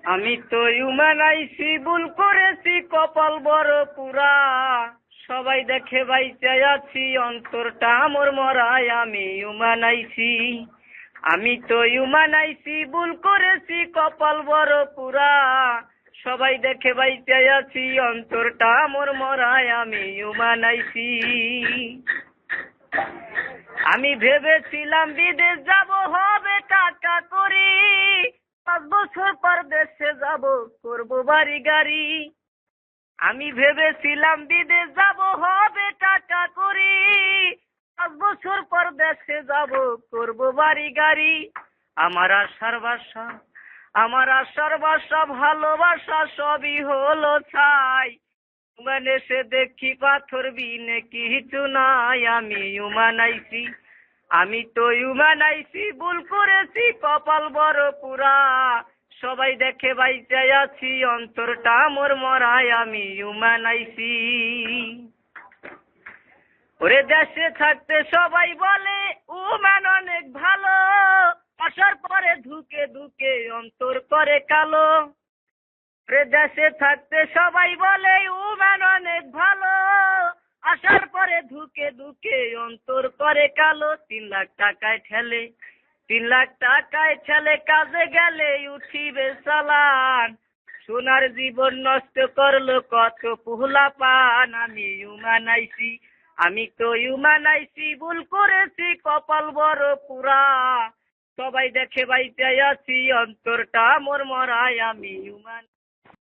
আমি তো ইউমান আইছি, ভুল করেছি, কপাল বড় পুরা। সবাই দেখে বাইচে আছি, অন্তরটা আমার মরায়। আমি ইউমান আইছি, আমি তো ইউমান আইছি, ভুল করেছি, কপাল বড় পুরা। সবাই দেখে বাইচে আছি, অন্তরটা আমার মরায়। আমি ইউমান আইছি। আমি ভেবেছিলাম বিদেশ যাব, হবে টাকা করি। 5 বছর পর দেশে যাব, করবো বাড়ি গাড়ি। আমি ভেবেছিলাম বিদেশ যাব, হবে টাকা করি। 5 বছর পর দেশে যাব, করবো বাড়ি গাড়ি। আমার আশার বাসা, আমার আশার বাসা, ভালোবাসা সবই হলো ছাই। ইউমান এসে দেখি পাথর বিনে কিছু নাই। আমি ইউমান আইছি, আমি তো ইউমান আইছি, ভুল করেছি, কপাল বড় পুরা। সবাই দেখে বাইচে আছি, অন্তরটা মোর মরায়। আমি ইউমান আইছি। ওরে দেশে থাকতে সবাই বলে উমান অনেক ভালো, আসার পরে ধুকে ধুকে অন্তর করে কালো। দেশে থাকতে সবাই বলে উমান অনেক ভালো, আসার পরে ধুকে ধুকে অন্তর করে কালো। 3 লাখ টাকায় ঠেলে, 3 লাখ টাকায় ঠেলে, কাজে গেলে উঠিবে চালান। সোনার জীবন নষ্ট করলো কত পুহলা পান। আমি ইউমান আইছি, আমি তো ইউমান আইছি, ভুল করেছি, কপাল বড় পুরা। সবাই দেখে বাইচে আছি, অন্তরটা মোর মরায়। আমি ইউমান।